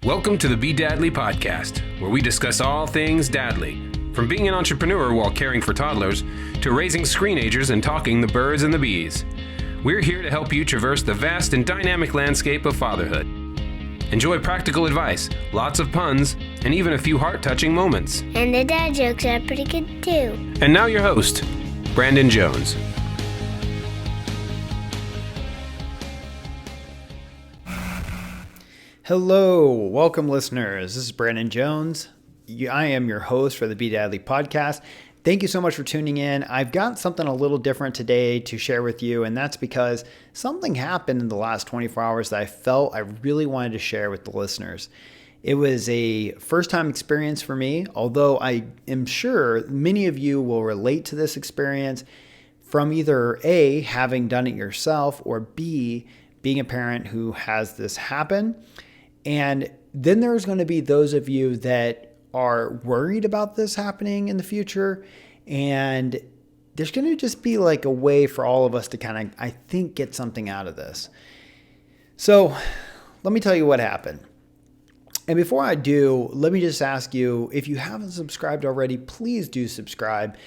Welcome to the Bedadly podcast, where we discuss all things dadly, from being an entrepreneur while caring for toddlers to raising screenagers and talking the birds and the bees. We're here to help you traverse the vast and dynamic landscape of fatherhood. Enjoy practical advice, lots of puns, and even a few heart-touching moments. And the dad jokes are pretty good too. And now your host, Brandon Jones. Hello, welcome listeners. This is Brandon Jones. I am your host for the Bedadly podcast. Thank you so much for tuning in. I've got something a little different today to share with you, and that's because something happened in the last 24 hours that I felt I really wanted to share with the listeners. It was a first-time experience for me, although I am sure many of you will relate to this experience from either A, having done it yourself, or B, being a parent who has this happen. And then there's going to be those of you that are worried about this happening in the future. And there's going to just be like a way for all of us to kind of, I think, get something out of this. So let me tell you what happened. And before I do, let me just ask you, if you haven't subscribed already, please do subscribe.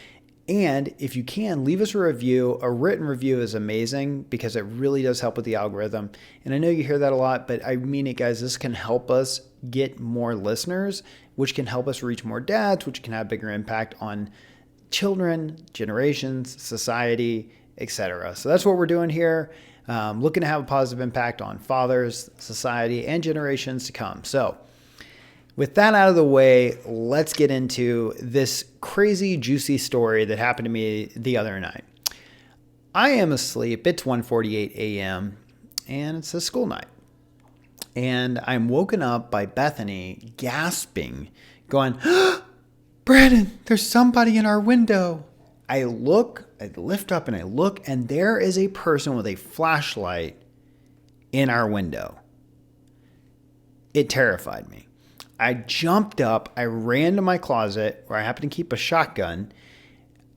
And if you can, leave us a review. A written review is amazing because it really does help with the algorithm. And I know you hear that a lot, but I mean it, guys. This can help us get more listeners, which can help us reach more dads, which can have bigger impact on children, generations, society, etc. So that's what we're doing here. Looking to have a positive impact on fathers, society, and generations to come. So with that out of the way, let's get into this crazy, juicy story that happened to me the other night. I am asleep. It's 1:48 a.m. and it's a school night. And I'm woken up by Bethany gasping, going, "Brandon, there's somebody in our window." I lift up and I look, and there is a person with a flashlight in our window. It terrified me. I jumped up, I ran to my closet where I happen to keep a shotgun.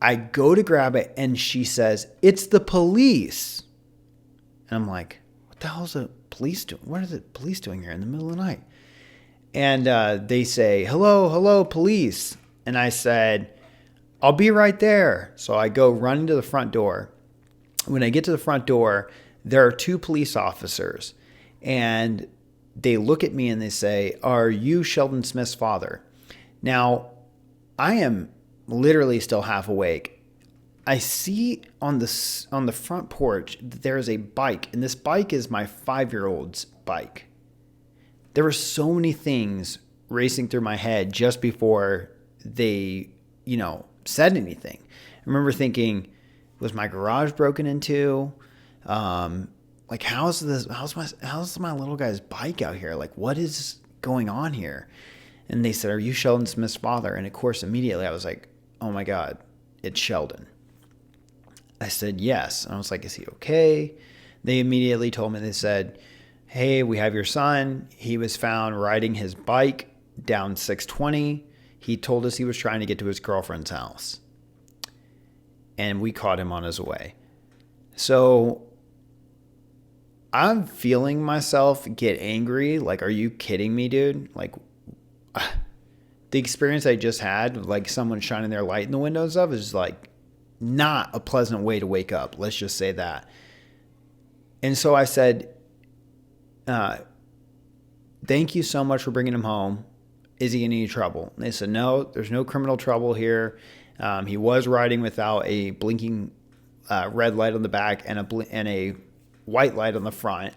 I go to grab it and she says, "It's the police." And I'm like, what the hell is the police doing? What are the police doing here in the middle of the night? And they say, hello, police. And I said, "I'll be right there." So I go running to the front door. When I get to the front door, there are two police officers. And they look at me and they say, "Are you Sheldon Smith's father?" Now, I am literally still half awake. I see on the front porch that there is a bike, and this bike is my 5-year-old's bike. There were so many things racing through my head just before they, said anything. I remember thinking, was my garage broken into? Like, how's my little guy's bike out here? Like, what is going on here? And they said, "Are you Sheldon Smith's father?" And of course, immediately I was like, oh my God, it's Sheldon. I said, "Yes." And I was like, "Is he okay?" They immediately told me, they said, "Hey, we have your son. He was found riding his bike down 620. He told us he was trying to get to his girlfriend's house. And we caught him on his way." So I'm feeling myself get angry. Like, are you kidding me, dude? Like, the experience I just had, like someone shining their light in the windows of, is like not a pleasant way to wake up. Let's just say that. And so I said, "Thank you so much for bringing him home. Is he in any trouble?" And they said, "No, there's no criminal trouble here. He was riding without a blinking red light on the back and a white light on the front.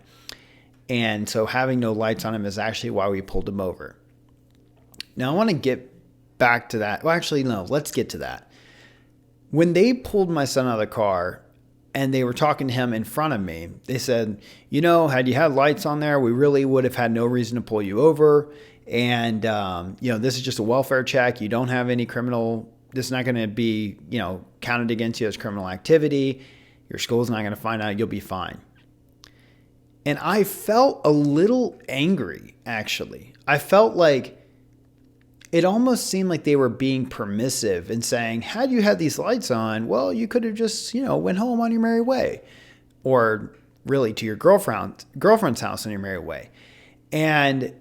And so having no lights on him is actually why we pulled him over." Now I want to get back to that. Well, actually, no, let's get to that. When they pulled my son out of the car and they were talking to him in front of me, they said, "Had you had lights on there, we really would have had no reason to pull you over. And, this is just a welfare check. You don't have any criminal, this is not going to be, counted against you as criminal activity. Your school's not going to find out. You'll be fine." And I felt a little angry, actually. I felt like it almost seemed like they were being permissive and saying, had you had these lights on, well, you could have just, went home on your merry way. Or really to your girlfriend's house on your merry way. And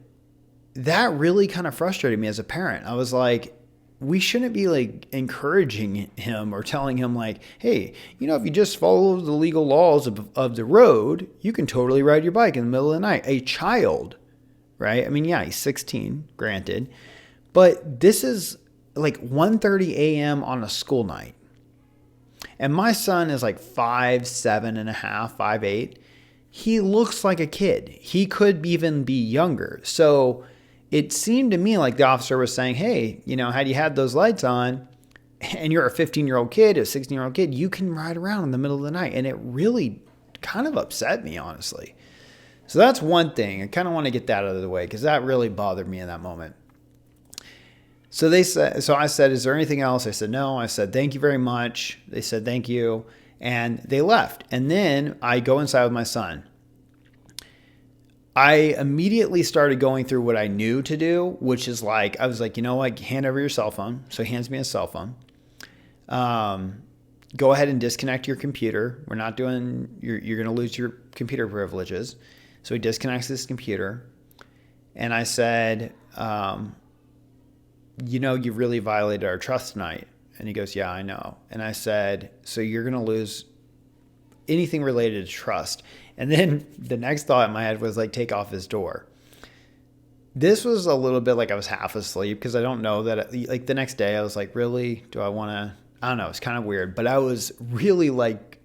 that really kind of frustrated me as a parent. I was like, we shouldn't be like encouraging him or telling him like, hey, if you just follow the legal laws of the road, you can totally ride your bike in the middle of the night. A child, right? I mean, yeah, he's 16, granted, but this is like 1:30 a.m. on a school night. And my son is like 5'7" and a half, 5'8". He looks like a kid. He could even be younger. So it seemed to me like the officer was saying, hey, had you had those lights on and you're a 15-year-old kid, a 16-year-old kid, you can ride around in the middle of the night. And it really kind of upset me, honestly. So that's one thing. I kind of want to get that out of the way because that really bothered me in that moment. So I said, is there anything else? I said, no. I said, thank you very much. They said, thank you. And they left. And then I go inside with my son. I immediately started going through what I knew to do, which is like, I was like, hand over your cell phone. So he hands me a cell phone. Go ahead and disconnect your computer. We're not doing, you're going to lose your computer privileges. So he disconnects his computer. And I said, you really violated our trust tonight. And he goes, yeah, I know. And I said, so you're going to lose anything related to trust. And then the next thought in my head was like, take off his door. This was a little bit like I was half asleep because I don't know that, like the next day I was like, really, do I want to, I don't know. It's kind of weird, but I was really like,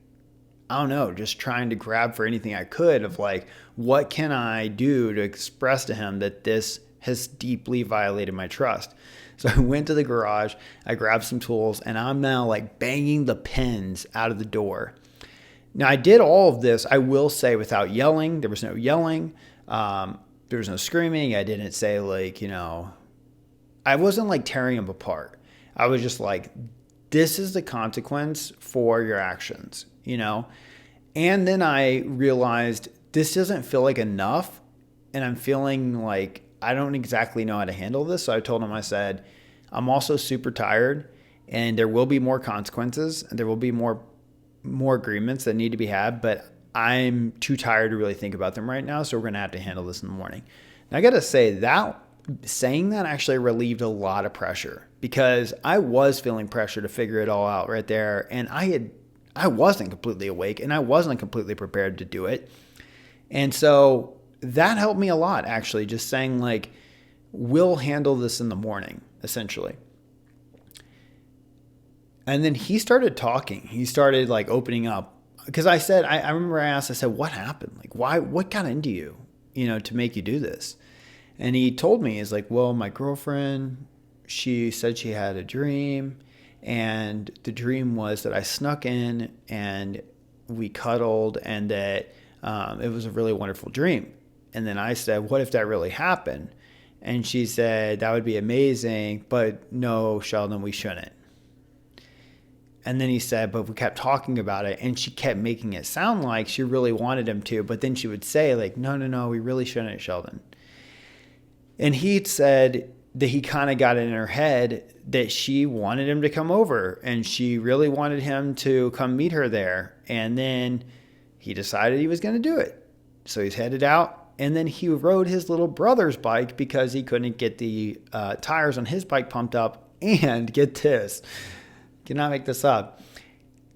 I don't know, just trying to grab for anything I could of like, what can I do to express to him that this has deeply violated my trust? So I went to the garage, I grabbed some tools, and I'm now like banging the pins out of the door. Now, I did all of this, I will say, without yelling. There was no yelling. There was no screaming. I didn't say like, I wasn't like tearing him apart. I was just like, this is the consequence for your actions, And then I realized this doesn't feel like enough. And I'm feeling like I don't exactly know how to handle this. So I told him, I said, I'm also super tired and there will be more consequences and there will be more agreements that need to be had, but I'm too tired to really think about them right now. So we're going to have to handle this in the morning. And I got to say saying that actually relieved a lot of pressure because I was feeling pressure to figure it all out right there. And I wasn't completely awake and I wasn't completely prepared to do it. And so that helped me a lot, actually, just saying like, we'll handle this in the morning, essentially. And then he started talking. He started like opening up because I said, I remember I asked, I said, what happened? Like, what got into you, to make you do this? And he told me, he's like, well, my girlfriend, she said she had a dream and the dream was that I snuck in and we cuddled and that it was a really wonderful dream. And then I said, what if that really happened? And she said, that would be amazing, but no, Sheldon, we shouldn't. And then he said, but we kept talking about it and she kept making it sound like she really wanted him to, but then she would say like, no, we really shouldn't, Sheldon. And he said that he kind of got it in her head that she wanted him to come over and she really wanted him to come meet her there. And then he decided he was going to do it. So he's headed out and then he rode his little brother's bike because he couldn't get the tires on his bike pumped up. And get this, cannot make this up,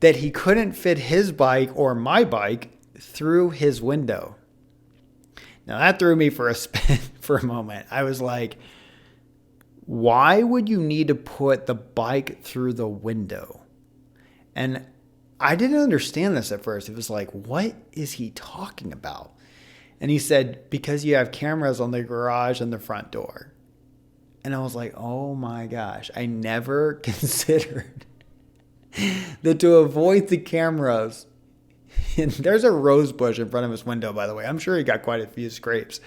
that he couldn't fit his bike or my bike through his window. Now that threw me for a spin for a moment. I was like, why would you need to put the bike through the window? And I didn't understand this at first. It was like, what is he talking about? And he said, because you have cameras on the garage and the front door. And I was like, oh my gosh, I never considered that to avoid the cameras. And there's a rose bush in front of his window, by the way. I'm sure he got quite a few scrapes.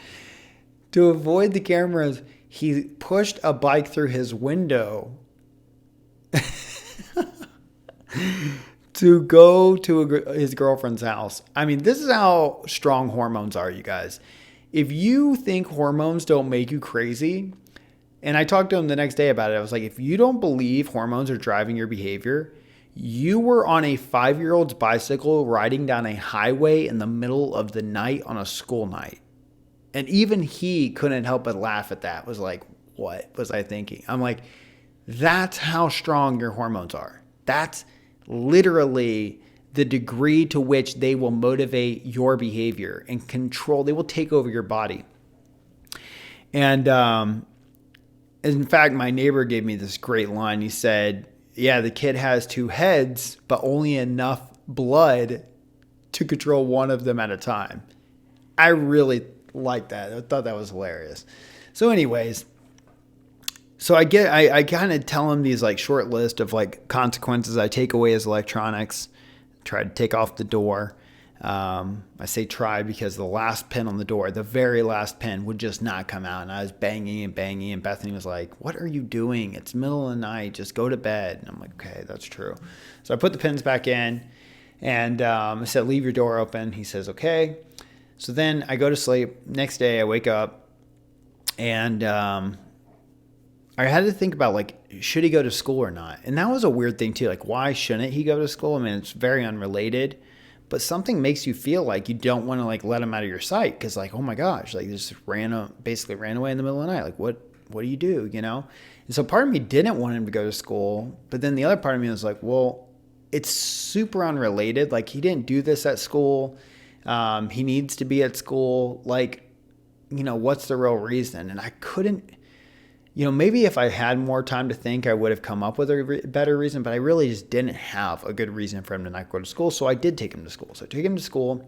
To avoid the cameras, he pushed a bike through his window to go to his girlfriend's house. I mean, this is how strong hormones are, you guys. If you think hormones don't make you crazy, and I talked to him the next day about it, I was like, if you don't believe hormones are driving your behavior, you were on a 5-year-old's bicycle riding down a highway in the middle of the night on a school night. And even he couldn't help but laugh at that. Was like, what was I thinking? I'm like, that's how strong your hormones are. That's literally the degree to which they will motivate your behavior and control. They will take over your body. And in fact, my neighbor gave me this great line. He said, yeah, the kid has two heads, but only enough blood to control one of them at a time. I really liked that. I thought that was hilarious. So anyways, so I kind of tell him these like short list of like consequences I take away as electronics, try to take off the door. I say try because the last pin on the door, the very last pin would just not come out. And I was banging and banging. And Bethany was like, what are you doing? It's middle of the night. Just go to bed. And I'm like, okay, that's true. So I put the pins back in and I said, leave your door open. He says, okay. So then I go to sleep. Next day I wake up and I had to think about like, should he go to school or not? And that was a weird thing too. Like, why shouldn't he go to school? I mean, it's very unrelated. But something makes you feel like you don't want to like let him out of your sight because like, oh my gosh, like just basically ran away in the middle of the night. Like what do you do, you know? And so part of me didn't want him to go to school, but then the other part of me was like, well, it's super unrelated. Like he didn't do this at school. He needs to be at school. Like, you know, what's the real reason? And I couldn't, you know, maybe if I had more time to think, I would have come up with a better reason, but I really just didn't have a good reason for him to not go to school. So I did take him to school. So I took him to school.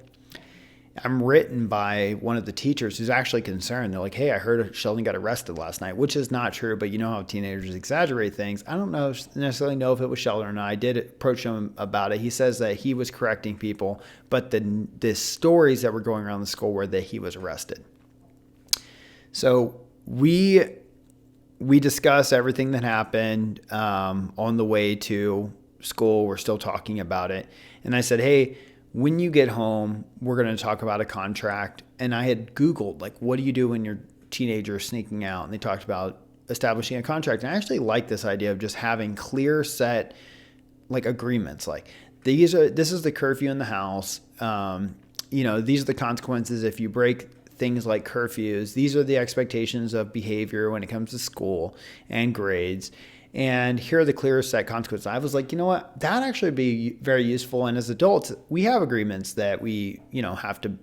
I'm written by one of the teachers who's actually concerned. They're like, hey, I heard Sheldon got arrested last night, which is not true, but you know how teenagers exaggerate things. I don't necessarily know if it was Sheldon or not. I did approach him about it. He says that he was correcting people, but the stories that were going around the school were that he was arrested. So we discuss everything that happened on the way to school. We're still talking about it. And I said, hey, when you get home, we're going to talk about a contract. And I had Googled, like, what do you do when your teenager is sneaking out? And they talked about establishing a contract. And I actually like this idea of just having clear set, like, agreements. Like, this is the curfew in the house. You know, these are the consequences if you break things like curfews. These are the expectations of behavior when it comes to school and grades. And here are the clear set consequences. I was like, you know what? That actually would be very useful. And as adults, we have agreements that we, you know, have to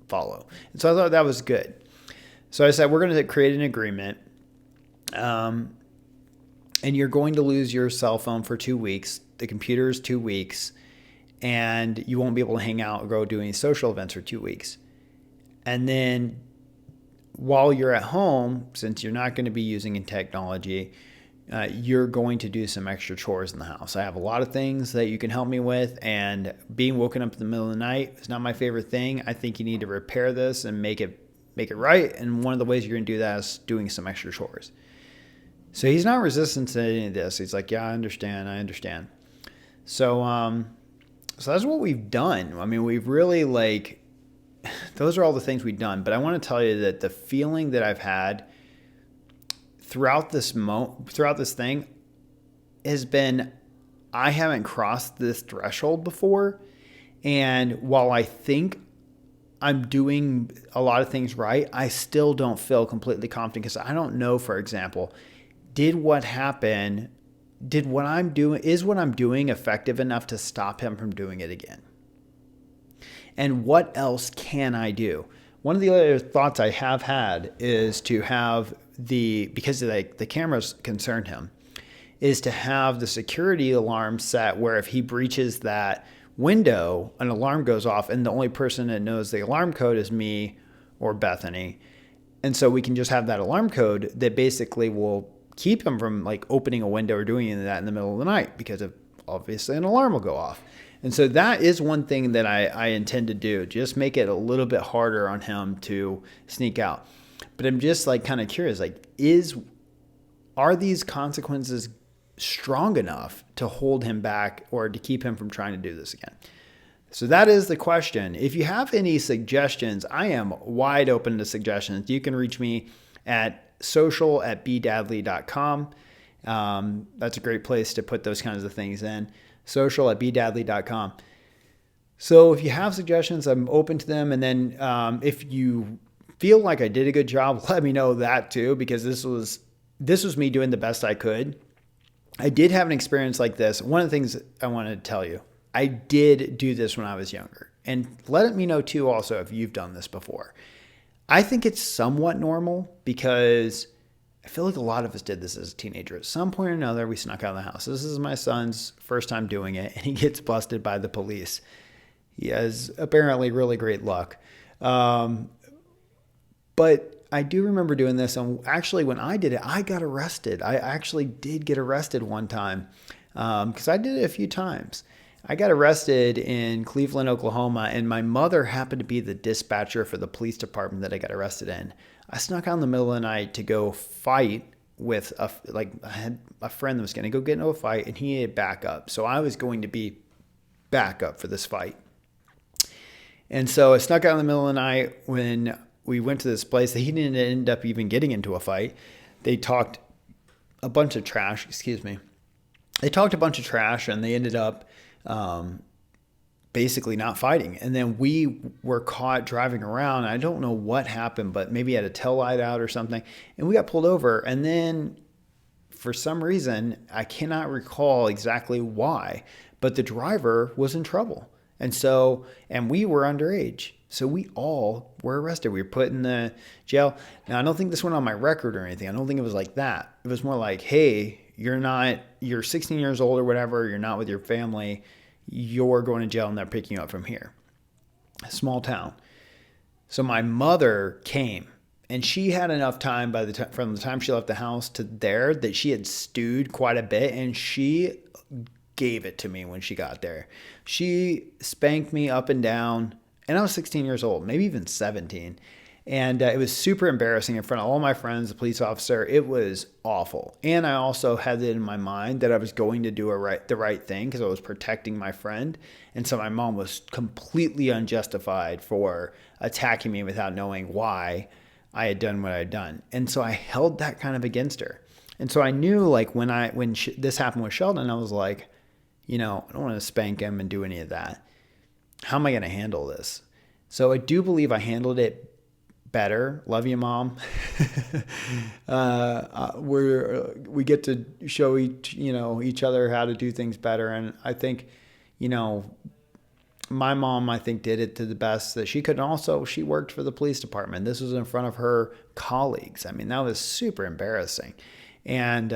follow. And so I thought that was good. So I said, we're going to create an agreement. And you're going to lose your cell phone for 2 weeks. The computer is 2 weeks. And you won't be able to hang out or go do any social events for 2 weeks. And then while you're at home, since you're not going to be using technology, you're going to do some extra chores in the house. I have a lot of things that you can help me with, and being woken up in the middle of the night is not my favorite thing. I think you need to repair this and make it right. And one of the ways you're going to do that is doing some extra chores. So he's not resistant to any of this. He's like, yeah, I understand. So that's what we've done. I mean, we've really those are all the things we've done. But I want to tell you that the feeling that I've had throughout this thing has been, I haven't crossed this threshold before. And while I think I'm doing a lot of things right, I still don't feel completely confident because I don't know, for example, is what I'm doing effective enough to stop him from doing it again? And what else can I do? One of the other thoughts I have had is to have because the cameras concern him, is to have the security alarm set where if he breaches that window, an alarm goes off and the only person that knows the alarm code is me or Bethany. And so we can just have that alarm code that basically will keep him from like opening a window or doing any of that in the middle of the night, because obviously an alarm will go off. And so that is one thing that I intend to do, just make it a little bit harder on him to sneak out. But I'm just like kind of curious, like, are these consequences strong enough to hold him back or to keep him from trying to do this again? So that is the question. If you have any suggestions, I am wide open to suggestions. You can reach me at social@bedadly.com. That's a great place to put those kinds of things in. social@bedadly.com. So if you have suggestions, I'm open to them. And then if you feel like I did a good job, let me know that too, because this was me doing the best I could. I did have an experience like this. One of the things I wanted to tell you, I did do this when I was younger. And let me know too also if you've done this before. I think it's somewhat normal because I feel like a lot of us did this as a teenager. At some point or another, we snuck out of the house. This is my son's first time doing it, and he gets busted by the police. He has apparently really great luck. But I do remember doing this, and actually when I did it, I got arrested. I actually did get arrested one time because I did it a few times. I got arrested in Cleveland, Oklahoma, and my mother happened to be the dispatcher for the police department that I got arrested in. I snuck out in the middle of the night to go fight with I had a friend that was going to go get into a fight, and he needed backup. So I was going to be backup for this fight. And so I snuck out in the middle of the night when we went to this place that he didn't end up even getting into a fight. They talked a bunch of trash, They talked a bunch of trash, and they ended up basically not fighting. And then we were caught driving around. I don't know what happened, but maybe he had a tail light out or something. And we got pulled over. And then for some reason, I cannot recall exactly why, but the driver was in trouble. And we were underage. So we all were arrested. We were put in the jail. Now, I don't think this went on my record or anything. I don't think it was like that. It was more like, hey, you're 16 years old or whatever. You're not with your family. You're going to jail and they're picking you up from here. A small town. So my mother came, and she had enough time from the time she left the house to there that she had stewed quite a bit, and she gave it to me when she got there. She spanked me up and down, and I was 16 years old, maybe even 17. And it was super embarrassing in front of all my friends, the police officer. It was awful. And I also had it in my mind that I was going to do the right thing because I was protecting my friend. And so my mom was completely unjustified for attacking me without knowing why I had done what I had done. And so I held that kind of against her. And so I knew, like, when this happened with Sheldon, I was like, I don't want to spank him and do any of that. How am I going to handle this? So I do believe I handled it better. Love you, Mom. We get to show each other how to do things better. And I think, my mom, I think, did it to the best that she could. And also, she worked for the police department. This was in front of her colleagues. I mean, that was super embarrassing. And